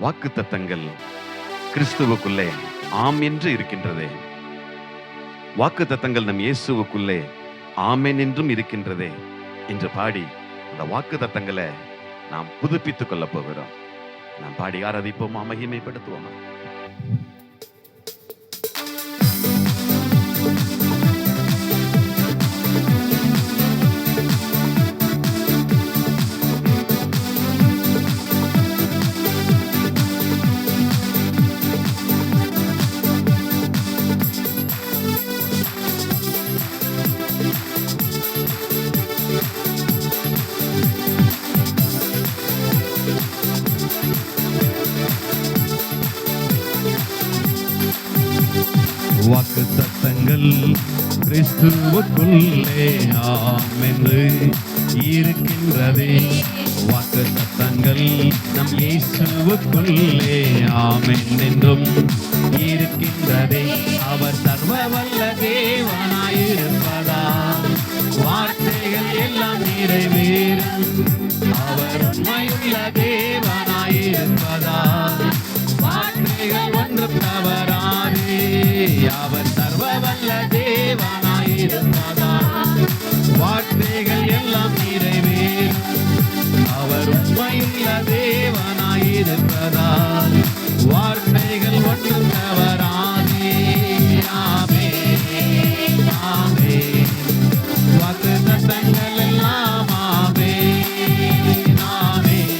வாக்குத்தத்தங்கள் கிறிஸ்துவுக்குள்ளே ஆம் என்று இருக்கின்றதே. வாக்குத்தத்தங்கள் நம் இயேசுவுக்குள்ளே ஆமென் என்றும் இருக்கின்றதே என்று பாடி அந்த வாக்குத்தத்தங்களை நாம் புதுப்பித்துக் கொள்ளப் போகிறோம். நாம் பாடி ஆராதிப்போமா, மகிமைப்படுத்துவோமா? வாக்குத்தத்தங்கள் கிறிஸ்துவுக்குள்ளே ஆம் என்று இருக்கின்றதே. வாக்குத்தத்தங்கள் நம் இயேசுவுக்குள்ளே ஆமென் என்றும் இருக்கின்றதே. அவர் சர்வ வல்ல தேவனாயிருப்பதால் வார்த்தைகள் எல்லாம் நிறைவேறும். அவர் உண்மையுள்ள தேவனாயிருப்பதால் வார்த்தைகள் ஒன்றும் தவறாதே. அவர் சர்வ வல்ல தேவனாயிருப்பதால் வார்த்தைகள் எல்லாம் நிறைவேறும். அவர் உண்மையுள்ள தேவனாயிருப்பதால் வார்த்தைகள் ஒன்றும் தவறாதே. ஆமென், ஆமென். வாக்குத்தத்தங்கள் எல்லாம் ஆமென், ஆமென்,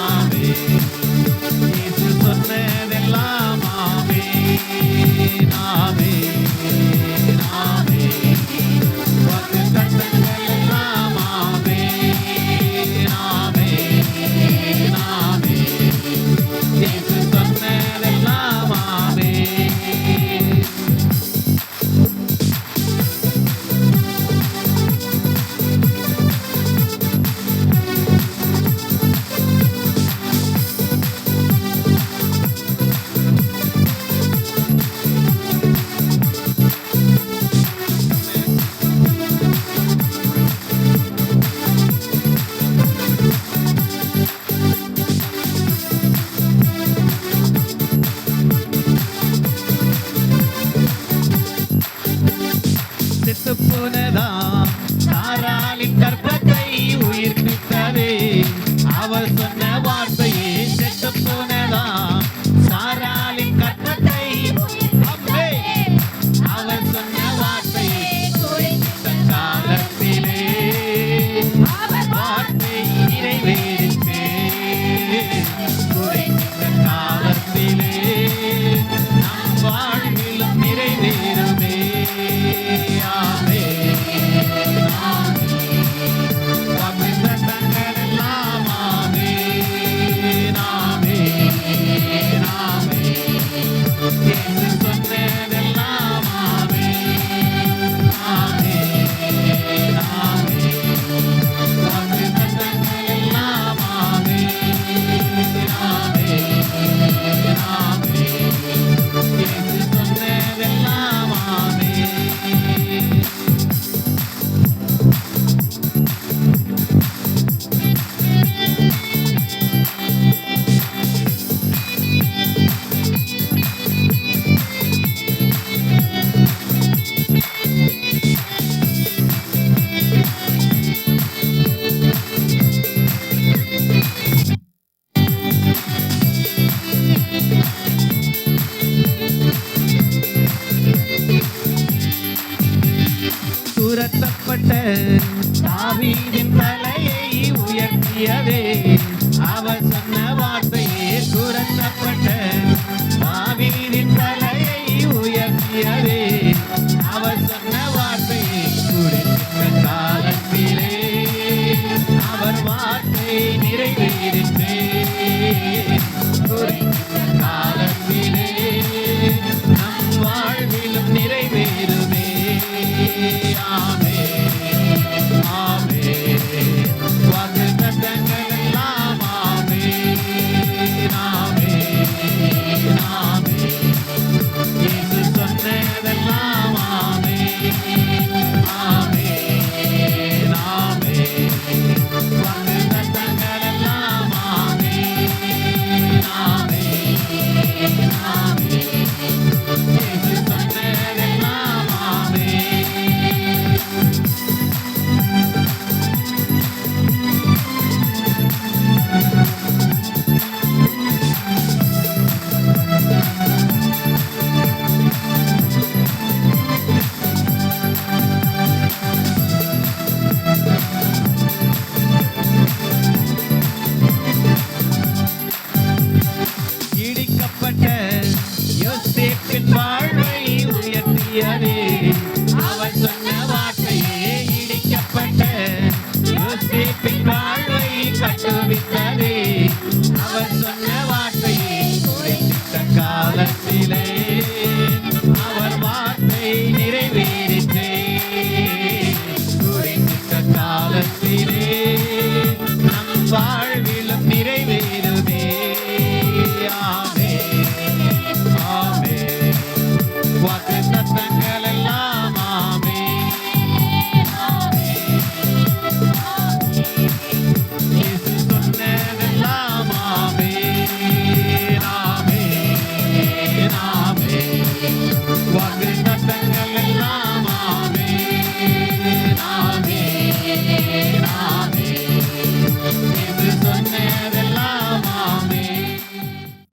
ஆமென். இயேசு சொன்னதெல்லாம் ஆமென், ஆமென், ஆமென். வாக்குத்தத்தங்கள் எல்லாம் ஆமென், ஆமென், ஆமென். இயேசு சொன்னதெல்லாம் ஆமென். செத்துப்போனதாம் சாராளின் கற்பத்தை உயிர்ப்பித்ததே. அவர் சொன்ன வார்த்தையே செத்துப்போனதாம் சாராளின் கற்பத்தை. அவர் சொன்ன வார்த்தையே குறித்த காலத்திலே வார்த்தை நிறைவேறிற்றே. குறித்த காலத்திலே நம் வாழ்விலும் நிறைவேறுமே. வாக்குத்தத்தங்கள் எல்லாம் ஆமென், ஆமென், ஆமென். இயேசு சொன்னதெல்லாம் ஆமென், ஆமென், ஆமென். வாக்குத்தத்தங்கள் எல்லாம் ஆமென், ஆமென், ஆமென். இயேசு சொன்னதெல்லாம் ஆமென். துரத்தப்பட்ட தாவீதின் தலையை உயர்த்தியதே. அவர் சொன்ன வார்த்தையே துரத்தப்பட்ட தாவீதின் தலையை உயர்த்தியதே. அவர் சொன்ன வார்த்தையை குறித்த காலத்திலே அவர் வார்த்தை நிறைவேறிற்றே. குறித்த காலத்திலே நம் வாழ்விலும் நிறைவேறுமே. ஆமென், ஆமென். வாக்குத்தத்தங்கள் எல்லாம் யோசேப்பின் வாழ்வை உயர்த்தியதே. அவர் சொன்ன வார்த்தையே இடிக்கப்பட்ட யோசேப்பின் வாழ்வை கட்டுவித்ததே.